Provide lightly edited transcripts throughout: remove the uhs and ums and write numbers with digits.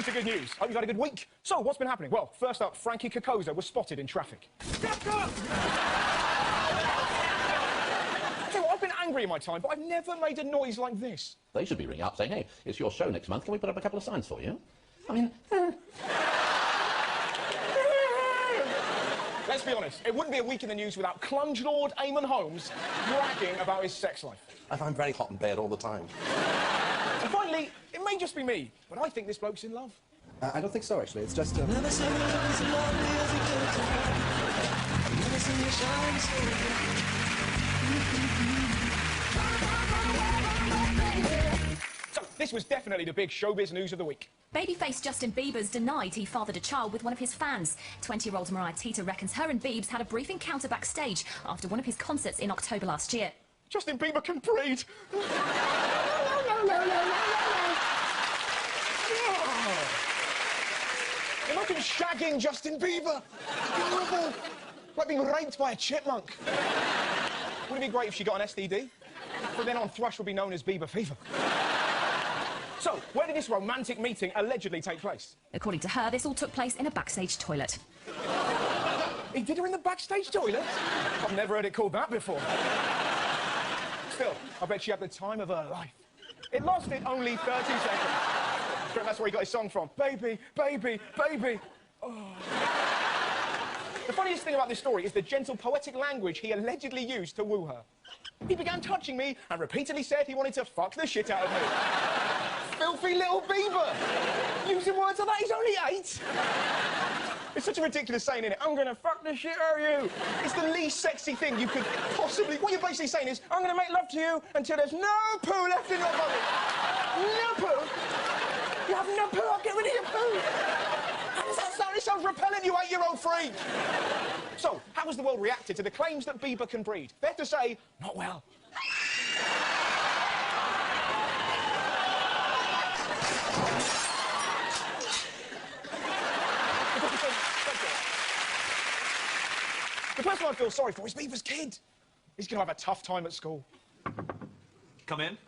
On to good news. Hope you've had a good week. So, what's been happening? Well, first up, Frankie Kokoza was spotted in traffic. Step up! I've been angry in my time, but I've never made a noise like this. They should be ringing up saying, hey, it's your show next month, can we put up a couple of signs for you? I mean... Let's be honest, it wouldn't be a week in the news without Clunge Lord Eamon Holmes bragging about his sex life. I find very hot in bed all the time. And finally, it may just be me, but I think this bloke's in love. I don't think so, actually. It's just... So, this was definitely the big showbiz news of the week. Babyface Justin Bieber's denied he fathered a child with one of his fans. 20-year-old Mariah Tita reckons her and Biebs had a brief encounter backstage after one of his concerts in October last year. Justin Bieber can breed. Imagine shagging Justin Bieber. Horrible. Like being raped by a chipmunk. Wouldn't it be great if she got an STD? From then on, thrush would be known as Bieber fever. So, where did this romantic meeting allegedly take place? According to her, this all took place in a backstage toilet. He did her in the backstage toilet? I've never heard it called that before. Still, I bet she had the time of her life. It lasted only 30 seconds. That's where he got his song from. Baby, baby, baby. Oh. The funniest thing about this story is the gentle, poetic language he allegedly used to woo her. He began touching me and repeatedly said he wanted to fuck the shit out of me. Filthy little Bieber! Using words like that, he's only 8. It's such a ridiculous saying, isn't it? I'm gonna fuck the shit out of you. It's the least sexy thing you could possibly... What you're basically saying is, I'm gonna make love to you until there's no poo left in your body. No poo? You have no poo, I'll get rid of your poo. How does that sound? It sounds repellent, you 8-year-old freak. So, how has the world reacted to the claims that Bieber can breed? Fair to say, not well. The person I feel sorry for is Bieber's kid. He's going to have a tough time at school. Come in.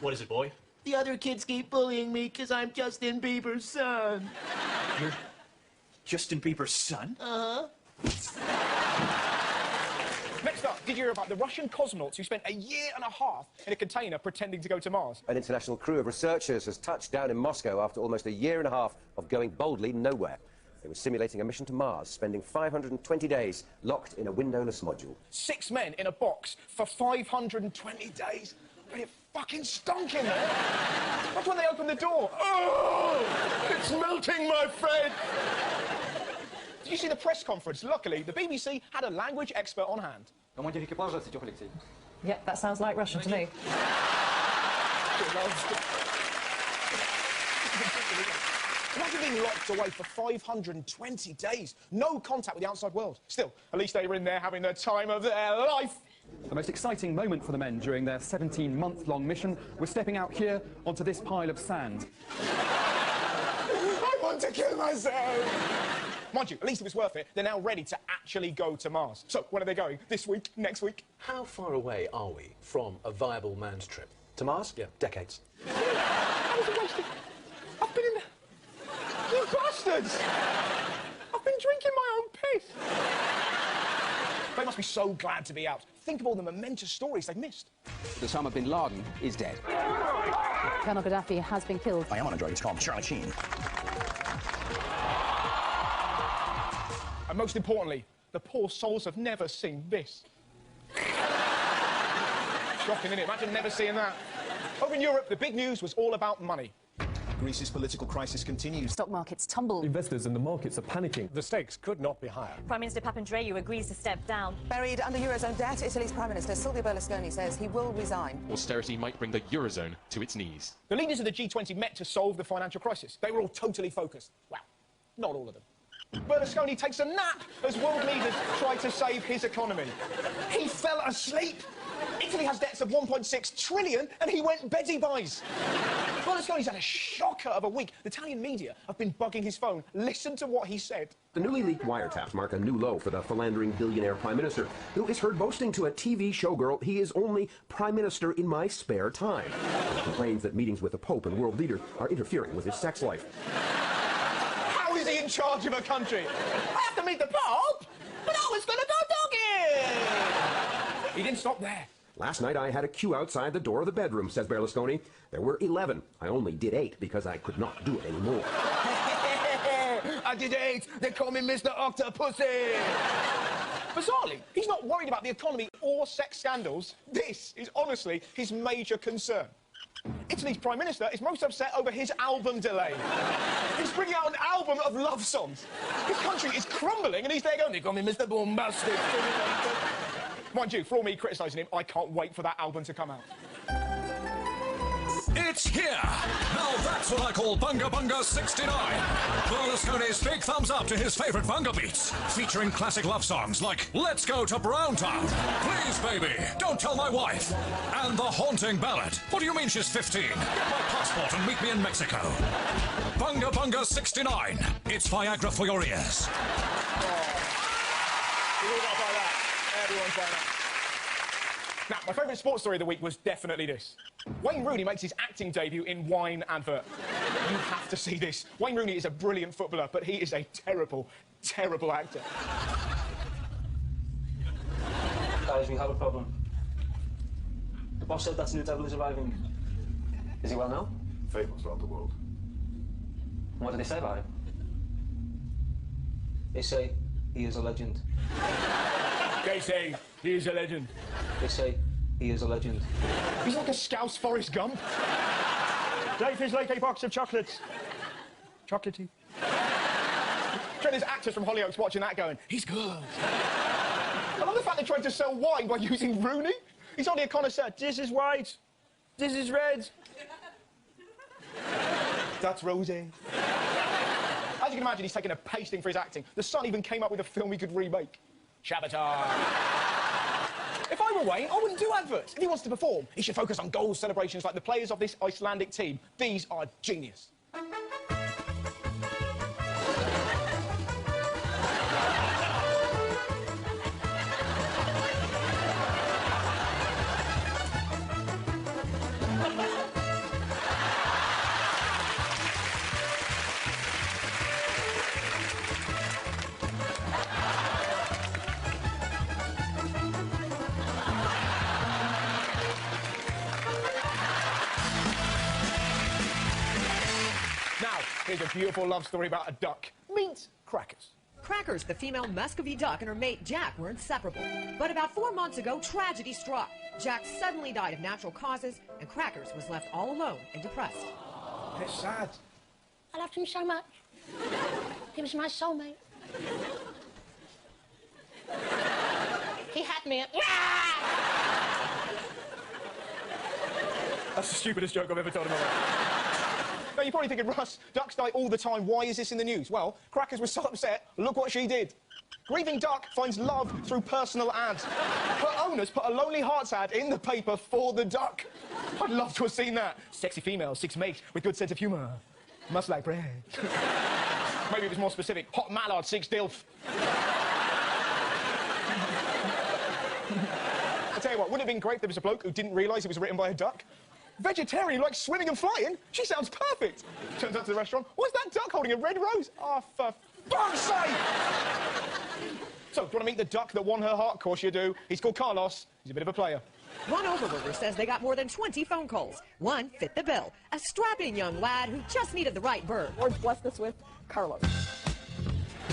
What is it, boy? The other kids keep bullying me because I'm Justin Bieber's son. You're Justin Bieber's son? Uh-huh. Next up, did you hear about the Russian cosmonauts who spent a year and a half in a container pretending to go to Mars? An international crew of researchers has touched down in Moscow after almost a year and a half of going boldly nowhere. They were simulating a mission to Mars, spending 520 days locked in a windowless module. 6 men in a box for 520 days? But it fucking stunk in there. That's when they opened the door. Oh! It's melting, my friend! Did you see the press conference? Luckily, the BBC had a language expert on hand. Yep, that sounds like Russian to me. Imagine being locked away for 520 days. No contact with the outside world. Still, at least they were in there having the time of their life. The most exciting moment for the men during their 17-month-long mission was stepping out here onto this pile of sand. I want to kill myself! Mind you, at least it was worth it. They're now ready to actually go to Mars. So, when are they going? This week? Next week? How far away are we from a viable manned trip? To Mars? Yeah, decades. How was it wasted? I've been in there. You bastards! I've been drinking my own piss. They must be so glad to be out. Think of all the momentous stories they've missed. Osama bin Laden is dead. Colonel Gaddafi has been killed. I am on a drug, it's called Charlie Sheen. And most importantly, the poor souls have never seen this. Shocking, isn't it? Imagine never seeing that. Over in Europe, the big news was all about money. Greece's political crisis continues. Stock markets tumble. Investors and the markets are panicking. The stakes could not be higher. Prime Minister Papandreou agrees to step down. Buried under Eurozone debt, Italy's Prime Minister Silvio Berlusconi says he will resign. Austerity might bring the Eurozone to its knees. The leaders of the G20 met to solve the financial crisis. They were all totally focused. Well, not all of them. Berlusconi takes a nap as world leaders try to save his economy. He fell asleep. Italy has debts of 1.6 trillion and he went Betty buys. Berlusconi's had a shocker of a week. The Italian media have been bugging his phone. Listen to what he said. The newly leaked wiretaps mark a new low for the philandering billionaire prime minister, who is heard boasting to a TV showgirl he is only prime minister in my spare time. He complains that meetings with the Pope and world leaders are interfering with his sex life. How is he in charge of a country? I have to meet the Pope, but I was going to go doggy. He didn't stop there. Last night I had a queue outside the door of the bedroom, says Berlusconi. There were 11. I only did 8 because I could not do it anymore. I did 8. They call me Mr. Octopussy. Bizarrely, he's not worried about the economy or sex scandals. This is honestly his major concern. Italy's Prime Minister is most upset over his album delay. He's bringing out an album of love songs. His country is crumbling and he's there going, they call me Mr. Bombastic. Mind you, for all me criticising him, I can't wait for that album to come out. It's here! Now that's what I call Bunga Bunga 69. Berlusconi's big thumbs up to his favourite Bunga beats, featuring classic love songs like Let's Go to Browntown, Please Baby, Don't Tell My Wife, and the haunting ballad, What Do You Mean She's 15? Get my passport and meet me in Mexico. Bunga Bunga 69. It's Viagra for your ears. Everyone's like that. Now, my favourite sports story of the week was definitely this. Wayne Rooney makes his acting debut in Wine advert. You have to see this. Wayne Rooney is a brilliant footballer, but he is a terrible, terrible actor. Guys, we have a problem. The boss said that new devil is arriving. Is he well known? Famous around the world. And what did they say about him? They say he is a legend. They say he is a legend. They say he is a legend. He's like a Scouse Forrest Gump. Life is like a box of chocolates. Chocolatey. There's actors from Hollyoaks watching that going, he's good. I love the fact they tried to sell wine by using Rooney. He's only a connoisseur. This is white. This is red. That's rosé. As you can imagine, he's taking a pasting for his acting. The Sun even came up with a film he could remake. Shabbatar. If I were Wayne, I wouldn't do adverts. If he wants to perform, he should focus on goal celebrations like the players of this Icelandic team. These are genius. Here's a beautiful love story about a duck. Meet Crackers. Crackers, the female Muscovy duck, and her mate Jack were inseparable. But about 4 months ago, tragedy struck. Jack suddenly died of natural causes, and Crackers was left all alone and depressed. It's sad. I loved him so much. He was my soulmate. He had me at... That's the stupidest joke I've ever told in my life. Now, you're probably thinking, Russ, ducks die all the time. Why is this in the news? Well, Crackers was so upset, look what she did. Grieving duck finds love through personal ads. Her owners put a Lonely Hearts ad in the paper for the duck. I'd love to have seen that. Sexy female, 6 mates, with good sense of humour. Must like bread. Maybe it was more specific. Hot mallard, 6 dilf. I tell you what, wouldn't it have been great if there was a bloke who didn't realise it was written by a duck? Vegetarian who likes swimming and flying? She sounds perfect. Turns up to the restaurant. What's that duck holding? A red rose? Oh, for fuck's sake! So, do you want to meet the duck that won her heart? Of course you do. He's called Carlos. He's a bit of a player. One overworker says they got more than 20 phone calls. One fit the bill. A strapping young lad who just needed the right bird. Lord bless us with Carlos.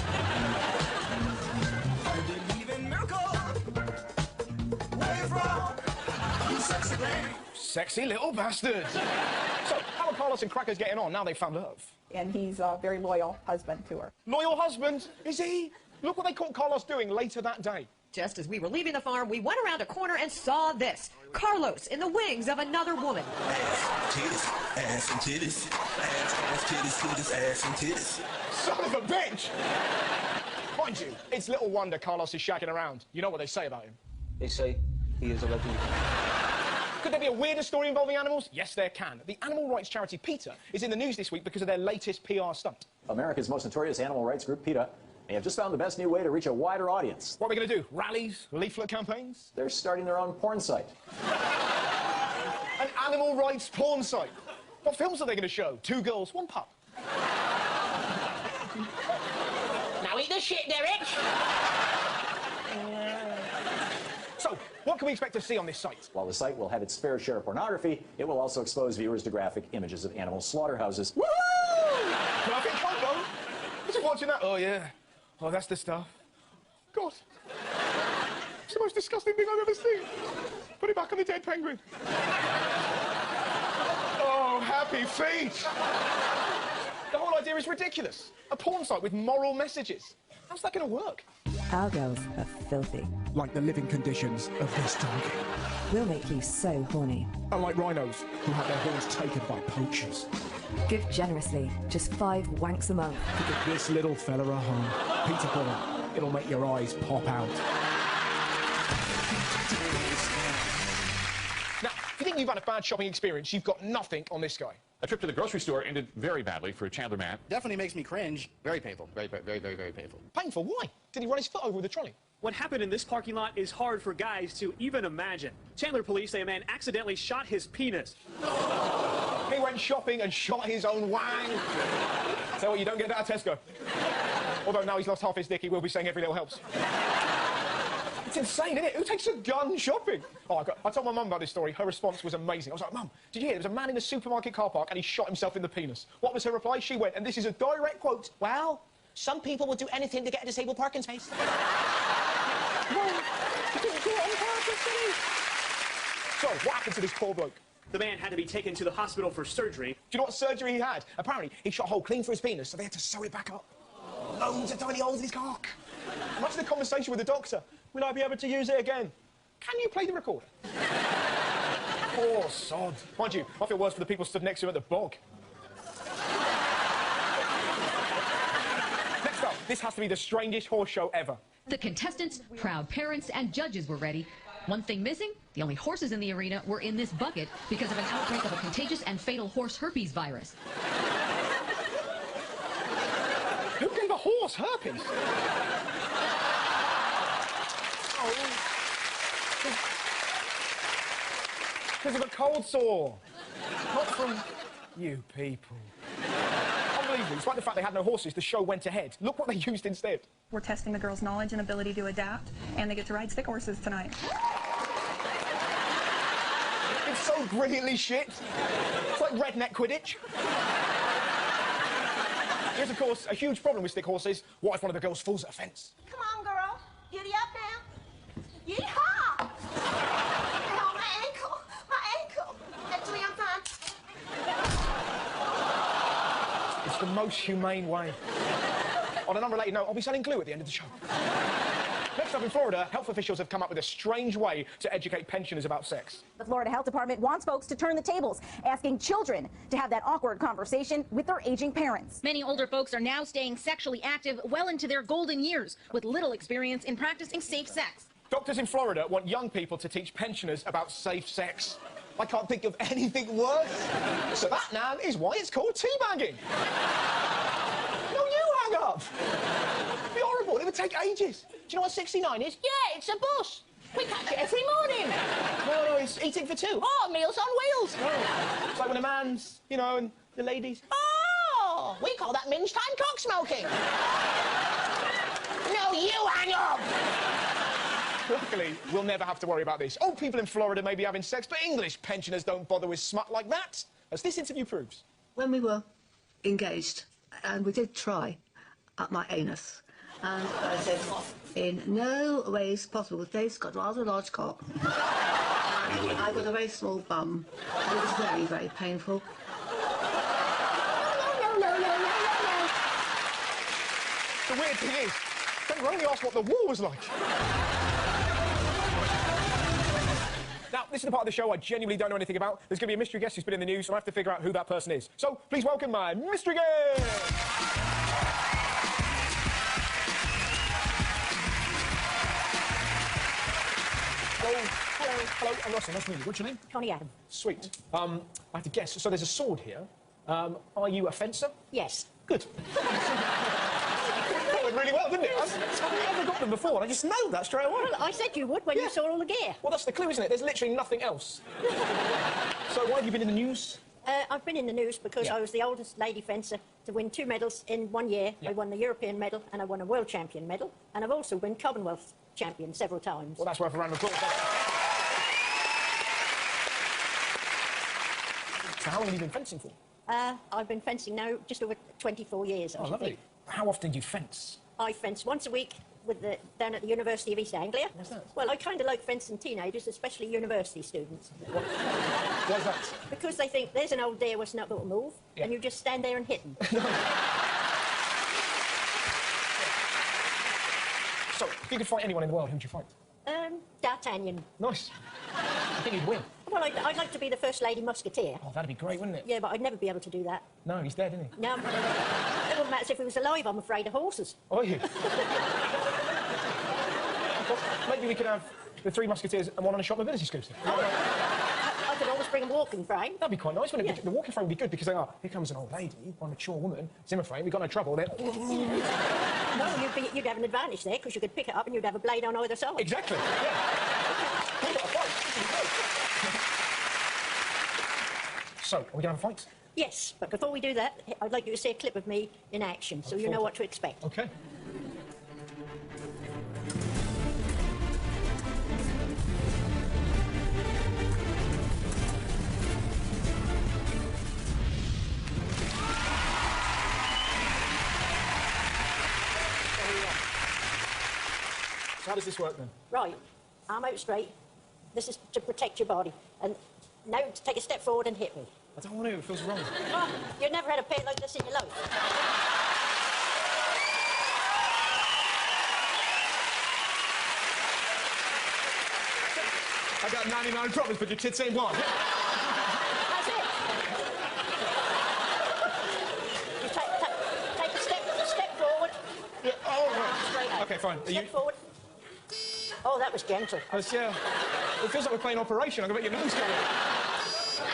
I believe in miracles. Where you from? You sexy baby. Sexy little bastards. So, how are Carlos and Crackers getting on now they've found love? And he's a very loyal husband to her. Loyal husband? Is he? Look what they caught Carlos doing later that day. Just as we were leaving the farm, we went around a corner and saw this. Carlos in the wings of another woman. Ass, titties, ass and titties. Ass, titties, titties, ass and titties. Son of a bitch! Mind you, it's little wonder Carlos is shagging around. You know what they say about him? They say he is a legend. Could there be a weirder story involving animals? Yes, there can. The animal rights charity PETA is in the news this week because of their latest PR stunt. America's most notorious animal rights group, PETA, they have just found the best new way to reach a wider audience. What are we going to do? Rallies? Leaflet campaigns? They're starting their own porn site. An animal rights porn site? What films are they going to show? 2 girls, 1 pup. Now eat the shit, Derek! So, what can we expect to see on this site? While the site will have its fair share of pornography, it will also expose viewers to graphic images of animal slaughterhouses. Woo! Graphic combo? Just watching that. Oh, yeah. Oh, that's the stuff. God. It's the most disgusting thing I've ever seen. Put it back on the dead penguin. Oh, happy feet. The whole idea is ridiculous. A porn site with moral messages. How's that going to work? Our girls are filthy. Like the living conditions of this donkey. We'll make you so horny. Unlike rhinos, who have their horns taken by poachers. Give generously, just 5 wanks a month. To give this little fella a home. Peter Buller, it'll make your eyes pop out. Now, if you think you've had a bad shopping experience, you've got nothing on this guy. A trip to the grocery store ended very badly for Chandler Mann. Definitely makes me cringe. Very painful. Very painful. Painful? Why? Did he run his foot over with a trolley? What happened in this parking lot is hard for guys to even imagine. Chandler police say a man accidentally shot his penis. He went shopping and shot his own wang. So what, you don't get that at Tesco. Although now he's lost half his dick, he will be saying every little helps. It's insane, isn't it? Who takes a gun shopping? Oh, I told my mum about this story. Her response was amazing. I was like, Mum, did you hear? There was a man in the supermarket car park and he shot himself in the penis. What was her reply? She went, and this is a direct quote, "Well, some people would do anything to get a disabled parking space." Well, he didn't do it on purpose, did he? So, what happened to this poor bloke? The man had to be taken to the hospital for surgery. Do you know what surgery he had? Apparently, he shot a hole clean for his penis, so they had to sew it back up. Loads of tiny holes in his cock. Imagine the conversation with the doctor. Will I be able to use it again? Can you play the recorder? Poor sod. Mind you, I feel worse for the people stood next to him at the bog. Next up, this has to be the strangest horse show ever. The contestants, proud parents, and judges were ready. One thing missing, the only horses in the arena were in this bucket because of an outbreak of a contagious and fatal horse herpes virus. Who gave a horse herpes? Oh. Because of a cold sore. Not from you people. Unbelievable. Despite the fact they had no horses, the show went ahead. Look what they used instead. We're testing the girls' knowledge and ability to adapt, and they get to ride stick horses tonight. It's so brilliantly shit. It's like redneck Quidditch. Here's, of course, a huge problem with stick horses. What if one of the girls falls at a fence? Come on, girl. Giddy up now. Yeehaw! Oh, my ankle. My ankle. Actually, I'm fine. It's the most humane way. On an unrelated note, I'll be selling glue at the end of the show. Next up in Florida, health officials have come up with a strange way to educate pensioners about sex. The Florida Health Department wants folks to turn the tables, asking children to have that awkward conversation with their aging parents. Many older folks are now staying sexually active well into their golden years, with little experience in practicing safe sex. Doctors in Florida want young people to teach pensioners about safe sex. I can't think of anything worse. So that, Nan, is why it's called teabagging. No, you hang up. It'd be horrible. It would take ages. Do you know what 69 is? Yeah, it's a bus. We catch it every morning. No, it's eating for two. Oh, Meals on Wheels. No. It's like when a man's, you know, and the ladies. Oh, we call that minge time cock smoking. No, you hang up. Luckily, we'll never have to worry about this. Old people in Florida may be having sex, but English pensioners don't bother with smut like that, as this interview proves. When we were engaged, and we did try at my anus, and I said, in no ways possible, because Dave's got a rather large cock. I've got a very small bum. It was very, very painful. No. The weird thing is, they were only asked what the war was like. Now, this is the part of the show I genuinely don't know anything about. There's going to be a mystery guest who's been in the news, and I have to figure out who that person is. So, please welcome my mystery guest! Hello. Hello. Hello. I'm Russell. Nice to meet you. What's your name? Connie Adam. Sweet. I have to guess. So there's a sword here. Are you a fencer? Yes. Good. That went really well, didn't it? I've never got them before. I just nailed that straight away. Well, I said you would when you saw all the gear. Well, that's the clue, isn't it? There's literally nothing else. So why have you been in the news? I've been in the news because I was the oldest lady fencer to win 2 medals in 1 year. I won the European medal and I won a World Champion medal. And I've also been Commonwealth Champion several times. Well, that's worth a round of applause. So how long have you been fencing for? I've been fencing now just over 24 years, I should lovely. think. How often do you fence? I fence once a week down at the University of East Anglia. What's that? Well, I kind of like fencing teenagers, especially university students. Why's that? Because they think there's an old deer that's not going to move, and you just stand there and hit them. So, if you could fight anyone in the world, who'd you fight? D'Artagnan. Nice. I think you'd win. Well, I'd like to be the First Lady Musketeer. Oh, that'd be great, wouldn't it? Yeah, but I'd never be able to do that. No, he's dead, isn't he? No. It wouldn't matter if he was alive. I'm afraid of horses. Are you? Well, maybe we could have the 3 Musketeers and one on a shop mobility scooter. I could always bring a walking frame. That'd be quite nice, wouldn't it? The walking frame would be good because they are, here comes an old lady, or a mature woman, Zimmer frame, we've got no trouble, then... No, you'd have an advantage there because you could pick it up and you'd have a blade on either side. Exactly, yeah. We've got a fight. So, are we going to have a fight? Yes, but before we do that, I'd like you to see a clip of me in action so you know what to expect. OK. So how does this work, then? Right. Arm out straight. This is to protect your body. And now to take a step forward and hit me. I don't want to. It feels wrong. Oh, you've never had a pair like this in your life. I got 99 problems, but your tits ain't one. That's it. You take a step forward. Yeah, oh, right. Straight out. OK, fine. Step forward. Oh, that was gentle. Yeah. It feels like we're playing Operation. I'm going to bet your nose going.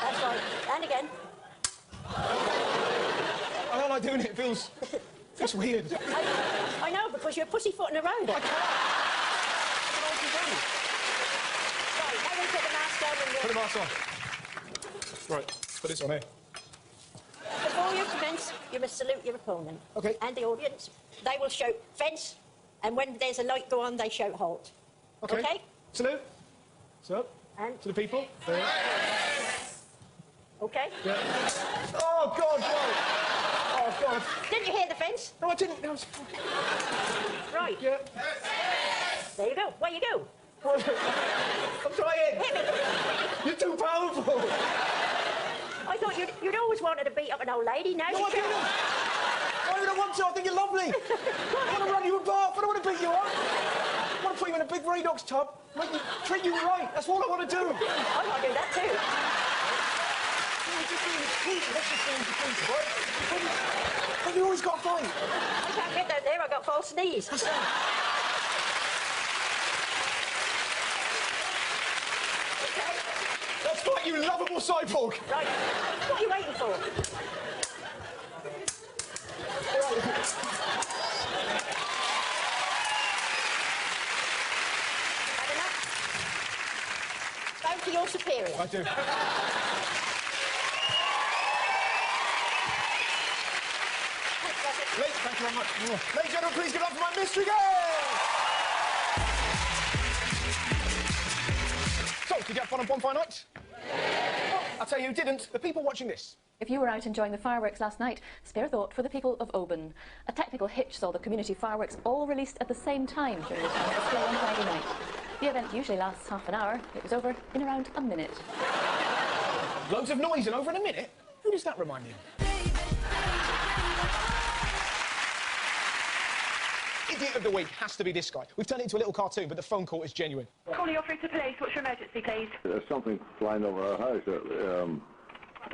That's right. And again. I don't like doing it. It feels weird. I know, because you're pussyfooting around it. I can't. Right, now we put the mask on and Put the mask on. Right, put this on here. before you commence, you must salute your opponent. OK. And the audience. They will shout fence, and when there's a light go on, they shout halt. OK. OK? Salute. So, and to the people. There. OK? Yeah. Oh, God, whoa. Oh, God. Didn't you hear the fence? No, I didn't. No, right. Yeah. There you go. Where you go? I'm trying. Hit me. You're too powerful. I thought you'd always wanted to beat up an old lady. Now No, you I didn't. Why would I want to? I think you're lovely. I want to run you above. I don't want to beat you up. I want to put you in a big Redox tub, treat you right. That's all I want to do. I want to do that too. But you always got to fight. I can't get down there. I've got false knees. Let's fight, you lovable cyborg. Right. What are you waiting for? Had enough? Bow to your superior. I do. Thank you very much. Ladies and gentlemen, please give it up for my mystery guest! So, did you have fun on Bonfire Night? Well, I'll tell you who didn't. The people watching this. If you were out enjoying the fireworks last night, spare thought for the people of Oban. A technical hitch saw the community fireworks all released at the same time during the town display on Friday night. The event usually lasts half an hour. It was over in around a minute. Loads of noise and over in a minute? Who does that remind you of? Idiot of the week has to be this guy. We've turned it into a little cartoon, but the phone call is genuine. Calling your through to police. What's your emergency, please? There's something flying over our house.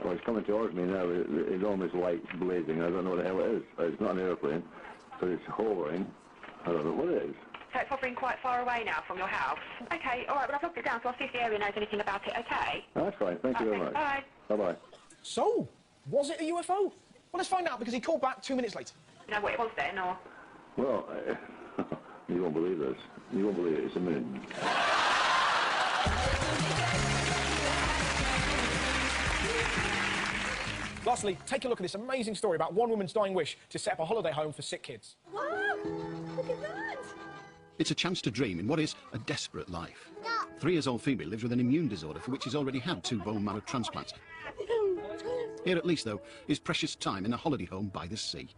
Well, it's coming towards me now. Enormous lights blazing. I don't know what the hell it is. It's not an airplane, but it's hovering. I don't know what it is. So it's hovering quite far away now from your house? Okay, all right, well, I've logged it down, so I'll see if the area knows anything about it, okay? That's fine. Thank you very much. Bye. Bye-bye. So, was it a UFO? Well, let's find out, because he called back 2 minutes later. You know what it was then, or...? Well, you won't believe this. You won't believe it. It's a moon. Lastly, take a look at this amazing story about one woman's dying wish to set up a holiday home for sick kids. Wow, look at that. It's a chance to dream in what is a desperate life. 3-year-old Phoebe lives with an immune disorder for which she's already had 2 bone marrow transplants. Here, at least, though, is precious time in a holiday home by the sea.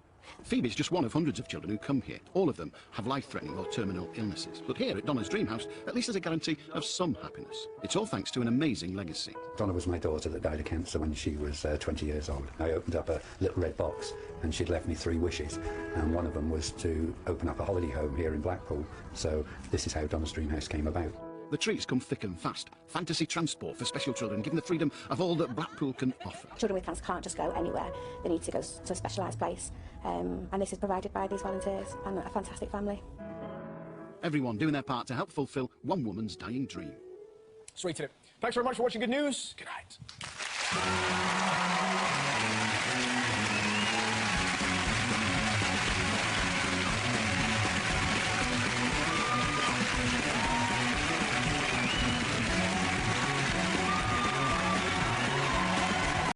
Phoebe's just one of hundreds of children who come here. All of them have life-threatening or terminal illnesses. But here at Donna's dream house, at least there's a guarantee of some happiness. It's all thanks to an amazing legacy. Donna was my daughter that died of cancer when she was 20 years old. I opened up a little red box and she'd left me 3 wishes. And one of them was to open up a holiday home here in Blackpool. So this is how Donna's dream house came about. The treats come thick and fast. Fantasy transport for special children, given the freedom of all that Blackpool can offer. Children with cancer can't just go anywhere. They need to go to a specialised place. And this is provided by these volunteers and a fantastic family. Everyone doing their part to help fulfil one woman's dying dream. Sweet. Thanks very much for watching Good News. Good night.